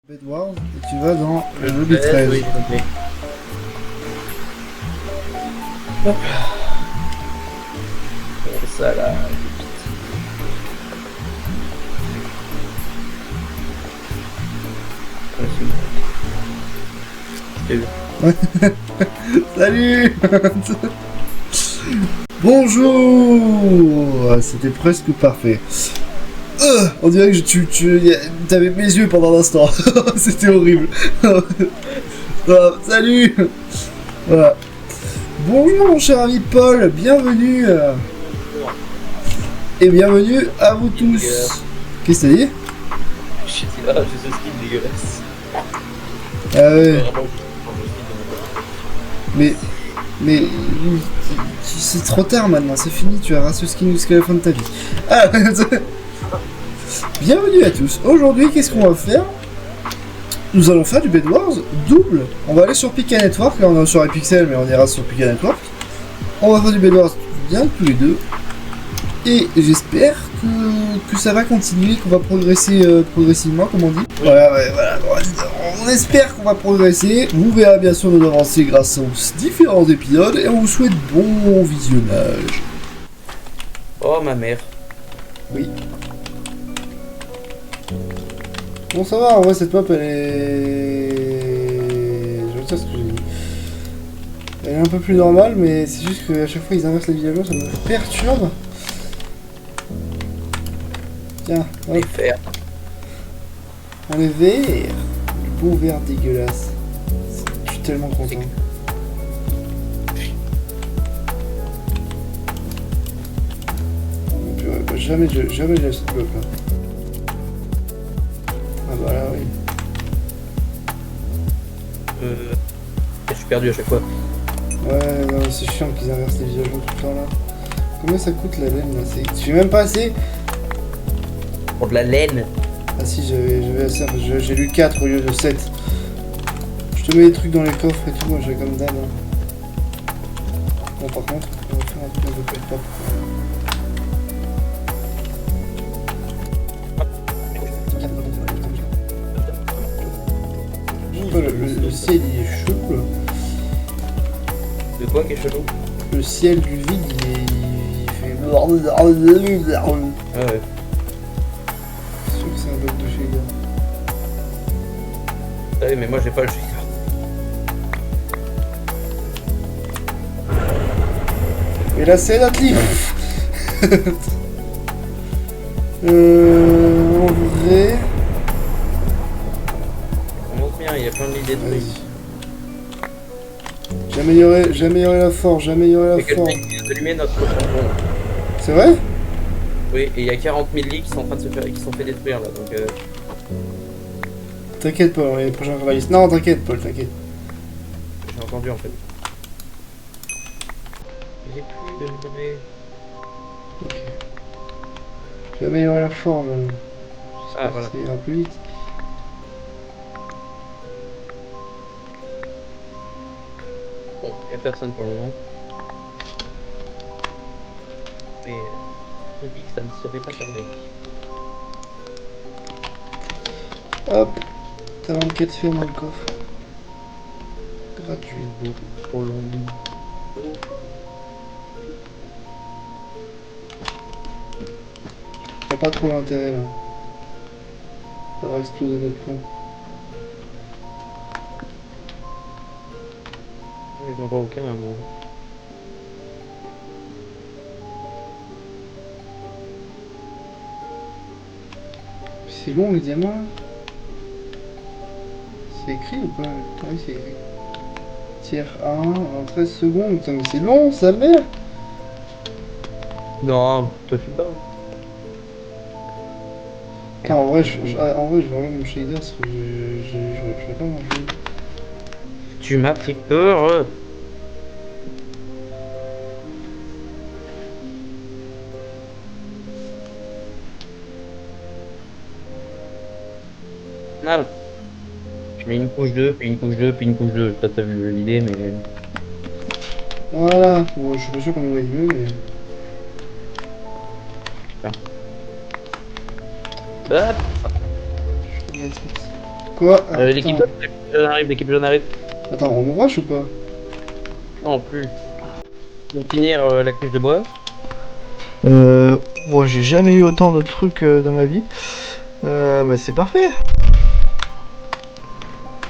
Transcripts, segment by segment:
Bedwars et tu vas dans le lobby 13. Oui, ok. Hop. Et ça là. Salut. Bonjour. C'était presque parfait. On dirait que t'avais mes yeux pendant l'instant. C'était horrible. Salut. Voilà. Bonjour mon cher ami Paul, bienvenue. Et bienvenue à vous tous. Qu'est-ce que t'as dit? J'ai ce skin dégueulasse. Ah ouais. Mais c'est trop tard maintenant, c'est fini, tu auras ce skin jusqu'à la fin de ta vie. Ah, bienvenue à tous. Aujourd'hui, qu'est-ce qu'on va faire? Nous allons faire du Bedwars double. On va aller sur Pika Network, là on est sur Hypixel, mais on ira sur Pika Network. On va faire du Bedwars bien tous les deux. Et j'espère que ça va continuer, qu'on va progresser progressivement, comme on dit. Voilà, ouais, voilà. On espère qu'on va progresser. Vous verrez bien sûr nos avancées grâce aux différents épisodes. Et on vous souhaite bon visionnage. Oh ma mère. Oui. Bon, ça va, en vrai, cette map, elle est... Je veux dire ce que j'ai dit. Elle est un peu plus normale, mais c'est juste qu'à chaque fois, ils inversent les villageois, ça me perturbe. Tiens, hop. Les fers. On est vert. Le beau vert dégueulasse. Je suis tellement content. Jamais je laisse ce bloc là. Ah bah là oui. Je suis perdu à chaque fois. Ouais, non, c'est chiant qu'ils inversent les villageois tout le temps là. Combien ça coûte la laine là? J'ai même pas assez. Pour de la laine. Ah si, j'avais assez, j'ai lu 4 au lieu de 7. Je te mets des trucs dans les coffres et tout, moi j'ai comme d'hab. Hein. Bon par contre, on va faire un truc un peu pas. Le ciel il est chelou là. De quoi qui est chelou? Le ciel du vide il fait... Ah ouais. C'est sûr que c'est un bug de shader. Ah oui, mais moi j'ai pas le shader. Et là c'est la clip. En vrai... On monte bien, il y a plein de lits détruits. J'ai amélioré la forge, Mais quelqu'un qui vient d'allumer notre tampon. C'est vrai? Oui, et il y a 40 000 lits qui sont en train de se faire, qui sont fait détruire là, donc T'inquiète Paul, les prochains cavalistes. Non, t'inquiète Paul, t'inquiète. j'ai entendu en fait. J'ai plus de minerais. Ok. J'ai amélioré la forge. Ah voilà. Ça ira plus vite. Bon, il n'y a personne pour le moment. Mais je dis que ça ne serait pas tarder. Hop. T'as 24 fermes dans le coffre. Gratuit. Beaucoup trop long. Y'a pas trop d'intérêt là. Ça va exploser notre pont. Je n'en vois aucun amour. C'est long les diamants là. C'est écrit ou pas? Oui c'est écrit. Tiers 1 en 13 secondes. Putain mais c'est long sa mère. Non, toi tu pas. Attends, en vrai je vais enlever mon shader parce que je vais pas manger. Tu m'as fait peur. Non. Je mets une couche 2, puis une couche 2, puis une couche 2. Toi t'as vu l'idée, mais... Voilà. Bon je suis pas sûr qu'on le voit mieux mais... Hop. Je suis négatif. Quoi? L'équipe Attends. jaune arrive, l'équipe jaune arrive. Attends, on me rush ou pas? Non, plus. On va finir la cuve de bois. Bon, j'ai jamais eu autant de trucs dans ma vie. Bah c'est parfait.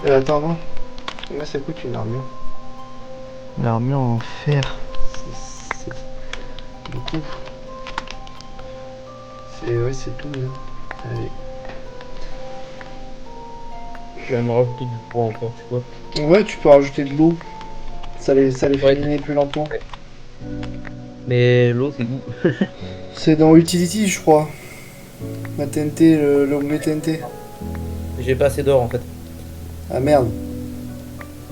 Attends, non. Là, ça coûte une armure. L'armure en fer. C'est beaucoup. Ouais, c'est tout bien. Allez. Je vais me rajouter du bois encore, tu vois. Ouais, tu peux rajouter de l'eau. Ça les fait Ouais. miner plus lentement. Ouais. Mais l'eau, c'est où? C'est dans Utility, je crois. La TNT, l'onglet TNT. J'ai pas assez d'or en fait. Ah merde.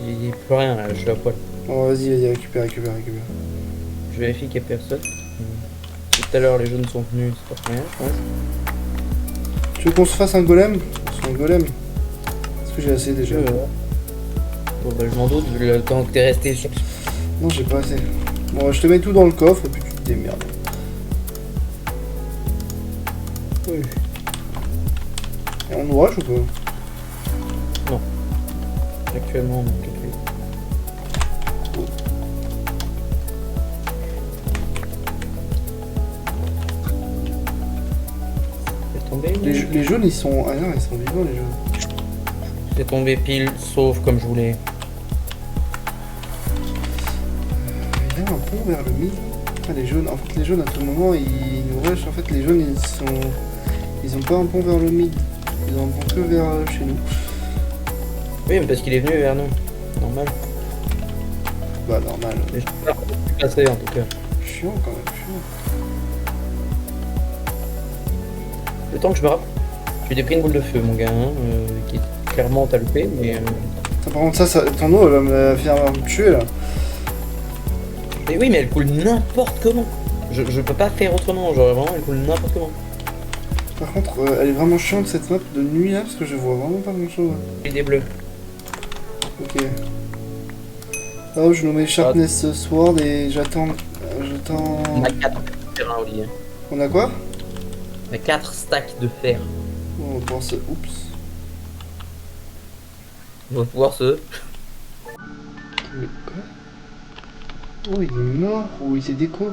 Il n'y a plus rien là, je suis à poil. Bon, vas-y, récupère. Je vérifie qu'il n'y a personne. Tout à l'heure, les jeunes sont venus, c'est pas rien, je pense. Tu veux qu'on se fasse un golem? C'est un golem. Est-ce que j'ai assez déjà? Bon bah je m'en doute vu le temps que t'es resté sur... Non, j'ai pas assez. Bon, je te mets tout dans le coffre et puis tu te démerdes. Oui. Et on nous rush ou pas? Actuellement, donc quelques... C'est tombé, Les jaunes, ils sont... Ah non, ils sont vivants, les jaunes. c'est tombé pile, sauf comme je voulais. Il y a un pont vers le mid. Ah, les jaunes, en fait, les jaunes, à tout moment, ils nous rushent. En fait, les jaunes, ils ont pas un pont vers le mid. Ils ont un pont que vers chez nous. Oui, mais parce qu'il est venu vers nous. Normal. Bah, normal. Mais je peux pas passer en tout cas. Chiant, quand même, chiant. Le temps que je me rappelle, je lui ai pris une boule de feu, mon gars, hein, qui est clairement t'as loupé, mais... Ça, par contre, ton eau, elle va me faire me tuer, là. Mais oui, mais elle coule n'importe comment. Je peux pas faire autrement, genre vraiment, elle coule n'importe comment. Par contre, elle est vraiment chiante, cette map de nuit, là, parce que je vois vraiment pas grand-chose. J'ai des bleus. Ok. Oh, je nous mets Sharpness Sword et j'attends... On a 4 terrains, Olivier. On a quoi? On a 4 stacks de fer. On pense... Oups. On va pouvoir se... Mais quoi? Oh, il est mort ou il s'est déco?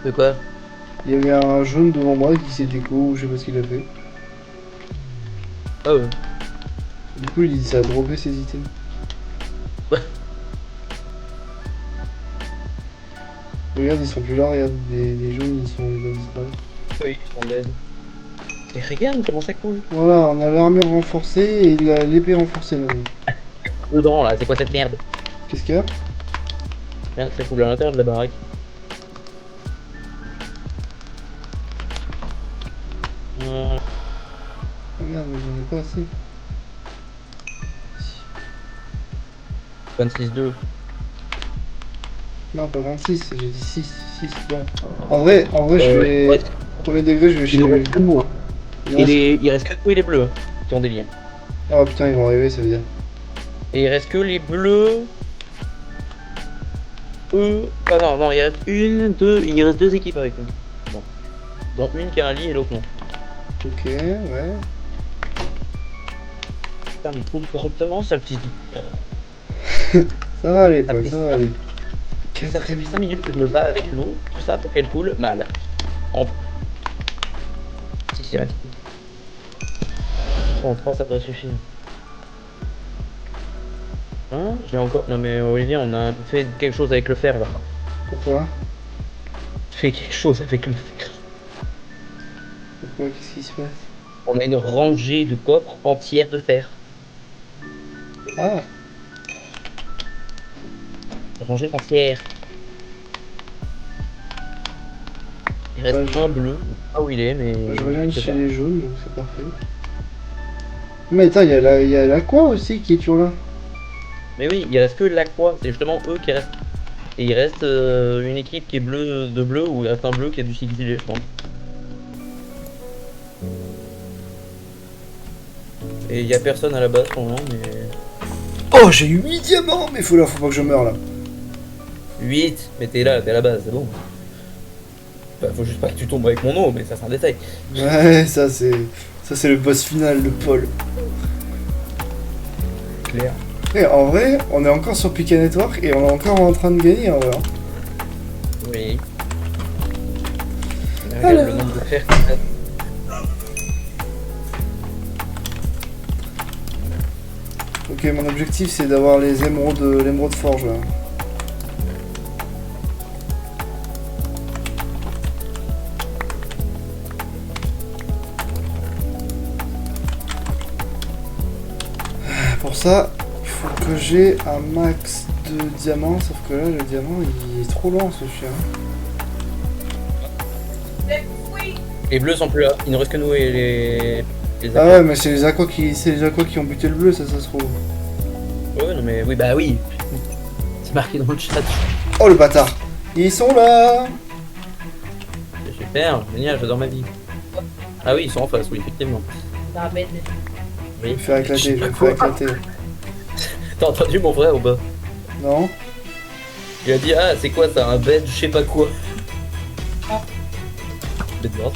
De quoi? Il y avait un jaune devant moi qui s'est déco ou je sais pas ce qu'il a fait. Ah ouais. Du coup, ça a droppé ses items. Ouais. Regarde, ils sont plus là, regarde, les jaunes, ils doivent disparaître. Oui, ils sont dead. Et regarde comment ça coule. Voilà, on a l'armure renforcée et l'épée renforcée maintenant. Dedans là, c'est quoi cette merde? Qu'est-ce qu'il y a? Merde, ça coule à l'intérieur de la baraque. Ah merde, mais j'en ai pas assez. 26-2. Non, pas 26, j'ai dit 6. 6, bon. En vrai, je vais... Ouais. Premier degré, je vais Il chez nous lui. reste que nous, hein. Il reste que nous et les bleus, hein, qui ont des liens. Oh putain, ils vont arriver, ça veut dire. Et il reste que les bleus. Ah non, non, il reste il reste 2 équipes avec nous. Bon. Dont une qui a un lit et l'autre non. Ok, ouais. Putain, mais trouve correctement ça, petit. Ça va aller, Ça toi, fait ça va aller. Ça fait 5 minutes que je me bats avec l'eau, tout ça pour qu'elle coule mal. En... Systématique. En 3 ça devrait suffire. Hein? J'ai encore... Non mais Olivier, on a fait quelque chose avec le fer là. Pourquoi? Fait quelque chose avec le fer. Pourquoi? Qu'est-ce qui se passe? On a une rangée de coffres entières de fer. Ah! Rangée entière. Il reste Ouais, un bleu. Ah où il est, mais... je reviens je sais chez pas. les jaunes, donc c'est parfait. Mais attends, il y a la quoi aussi qui est toujours là? Mais oui, il reste que l'Aqua, c'est justement eux qui restent. Et il reste une équipe qui est bleue de bleu, ou il reste un bleu qui a dû s'exiler, je pense. Et il y a personne à la base pour le moment, mais... Oh, j'ai eu 8 diamants! Mais faut pas que je meure là. 8, mais t'es là, t'es à la base, c'est bon. Bah, faut juste pas que tu tombes avec mon eau, mais ça c'est un détail. Ouais, ça c'est le boss final de Paul. Clair. Et en vrai, on est encore sur Pick Network et on est encore en train de gagner en vrai. Oui. Mais regarde Alors. le nombre de fers qu'il y a. Ok, mon objectif c'est d'avoir les l'émeraude forge là. Pour ça, il faut que j'ai un max de diamants, sauf que là le diamant il est trop lent ce chien. Les bleus sont plus là, il ne reste que nous et les Ah ouais, mais c'est les aquas qui ont buté le bleu, ça se trouve. Ouais, non mais oui, bah oui. C'est marqué dans le chat. Oh le bâtard. Ils sont là. C'est super, génial, j'adore ma vie. Ah oui, ils sont en face, oui, effectivement. Dans la bête. Je vais Oui. me faire éclater, je vais me faire éclater. T'as entendu mon frère ou pas? Non? Il a dit, ah, c'est quoi ça, un bed, je sais pas quoi. Ah. Bed mort.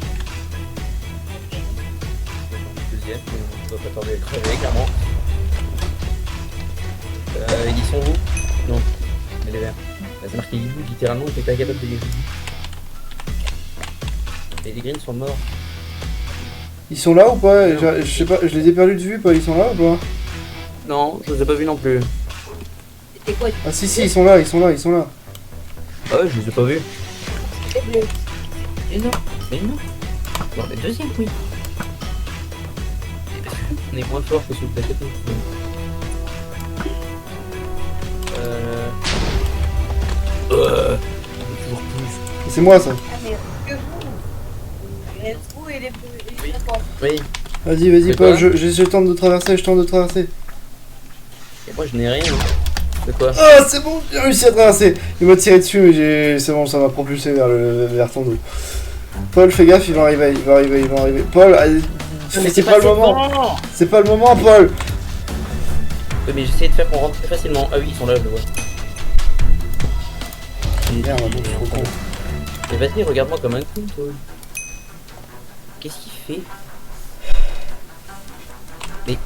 Deuxième, on doit pas tarder à crever, clairement. Ils sont où? Non, mais les verts. Là, c'est marqué hibou, littéralement, t'es pas capable de les jouer. Et les greens sont morts. Ils sont là ou pas? Je sais pas, je les ai perdus de vue, pas? Ils sont là ou pas? Non, je les ai pas vus non plus. C'était quoi? Ah si si, ils sont là, ils sont là, ils sont là. Ah ouais, je les ai pas vus. C'était bleu. Mais non, mais non. Non, mais deuxième, oui. On est moins fort que celui de la côté. Toujours plus. C'est moi ça. Ah, mais que vous? Il reste vous et les bleus. Et Oui. les bleus. Oui, Vas-y, vas-y, Mais Paul, quoi je tente de traverser, je tente de traverser. et moi je n'ai rien. De quoi? Ah, c'est bon, j'ai réussi à traverser. Il m'a tiré dessus, mais c'est bon, ça m'a propulsé vers ton dos. Paul, fais gaffe, ils vont arriver, ils vont arriver, ils vont arriver. Paul, c'est pas le moment. C'est pas le moment, Paul. Oui, mais j'essaie de faire qu'on rentre plus facilement. Ah oui, ils sont là, je le vois. Merde, bon, je suis trop con. Et vas-y, regarde-moi comme un con, toi. Qu'est-ce qu'il fait? Mais.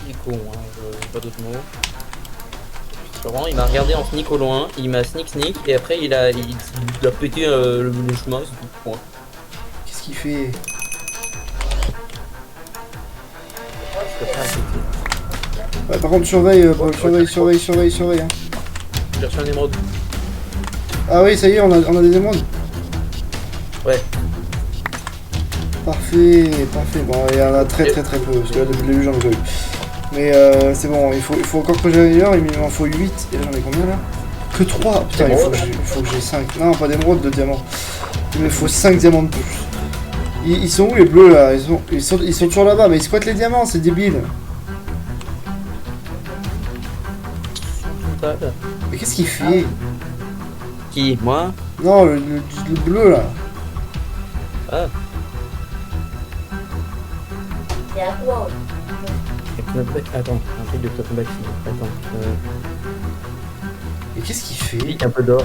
Il est con, hein, j'ai pas d'autres mots. Laurent, il m'a regardé en sneak au loin, il m'a sneak et après il a pété le chemin, c'est tout. Point. Qu'est-ce qu'il fait? Je peux pas arrêter. Ouais, par contre, surveille, Paul, surveille. Hein. J'ai reçu un émeraude. Ah oui, ça y est, on a des émeraudes. Ouais. Parfait, parfait. Bon, il y en a très peu, parce que là, depuis le début, j'en ai pas eu. Mais c'est bon, il faut encore que j'aille ailleurs, il m'en faut 8. Et là, j'en ai combien là? Que 3. Putain, il faut que j'ai 5. Non, pas d'émeraude, de diamants. Il me faut 5 diamants de plus. Ils sont où les bleus là? Ils sont toujours là-bas, mais ils squattent les diamants, c'est débile. Mais qu'est-ce qu'il fait? Qui? Moi? Non, le bleu là. Ah. C'est à toi. Attends, un truc de Knockback. Attends. Et qu'est-ce qu'il fait? Pique un peu d'or.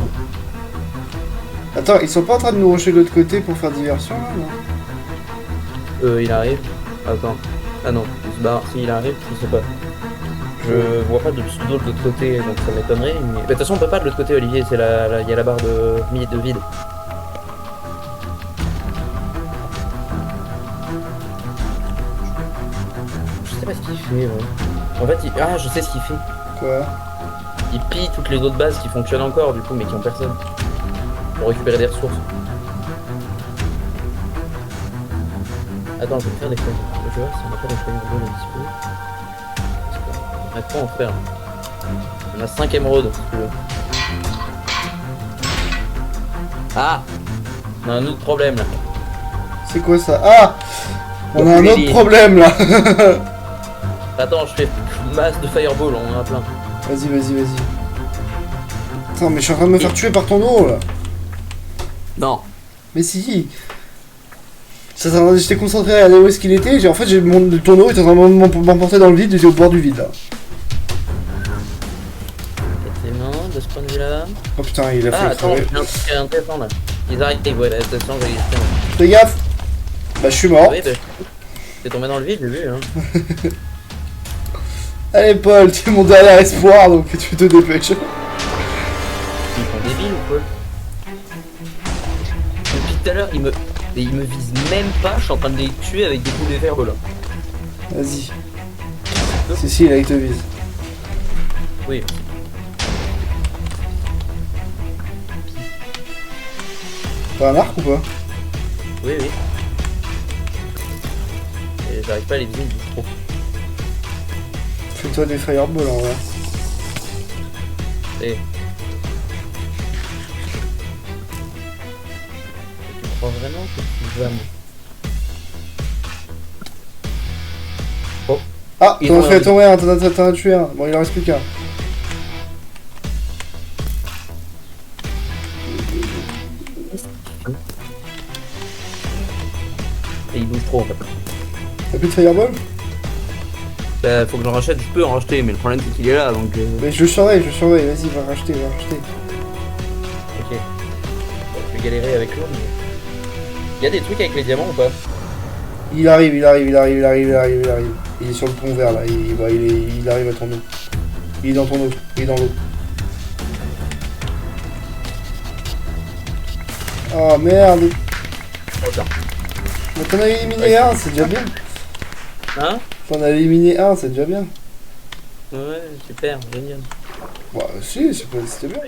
Attends, ils sont pas en train de nous rusher de l'autre côté pour faire diversion là, non? Il arrive. Attends. Ah non, il se barre. Si il arrive, je sais pas. Je vois pas de pseudo de l'autre côté, donc ça m'étonnerait. Mais de toute façon, on peut pas de l'autre côté, Olivier. C'est il y a la barre de vide. Je sais pas ce qu'il fait. Ouais. En fait, ah, je sais ce qu'il fait. Quoi? Il pille toutes les autres bases qui fonctionnent encore, du coup, mais qui ont personne. Pour récupérer des ressources. Attends, je vais me faire des feuilles. Je vais voir si on n'a pas des feuilles en vol dispo. On a quoi en faire? On a 5 émeraudes, si tu veux. Ah! On a un autre problème là. C'est quoi ça? Ah! On a un autre problème là. Attends, je fais masse de fireball, on en a plein. Vas-y. Attends, mais je suis en train de me faire tuer par ton eau là. Non. Mais si. J'étais concentré à aller où est-ce qu'il était. En fait, le tonneau était en train de m'emporter dans le vide. J'étais au bord du vide là. Tes mains, de ce point de vue là. Oh putain, il a Ah, fait attends, crever. j'ai un truc intéressant là. Ils arrivent, ouais, attention, j'ai les tiens. Fais gaffe. Bah, je suis mort. Oui, bah, t'es tombé dans le vide, j'ai vu, hein. Allez, Paul, tu es mon dernier espoir, donc tu te dépêches. Ils sont débiles ou quoi? Depuis tout à l'heure, ils me visent même pas, je suis en train de les tuer avec des coups de verbe là. Vas-y. Si, là, il te vise. Oui. T'as un arc ou pas? Oui, oui. Et j'arrive pas à les viser, ils disent trop. Fais-toi des fireballs en vrai. Et... Tu crois vraiment que tu vas me... Ah, Ils t'en ont as fait un- tomber un, t'en as tué un. Bon, il en reste plus qu'un. Et ils bougent trop en fait. T'as plus de fireball? Bah faut que j'en rachète, je peux en racheter, mais le problème c'est qu'il est là donc... Mais je surveille, vas-y, va racheter, Ok. Bon, je vais galérer avec l'eau, mais... Y'a des trucs avec les diamants ou pas? Il arrive. Il est sur le pont vert là, il arrive à ton eau. Il est dans ton eau, il est dans l'eau. Oh merde! Oh, putain. Mais t'en as éliminé un, c'est déjà bien. Hein? T'en as éliminé un, c'est déjà bien. Ouais, super, génial. Bah si, c'était bien.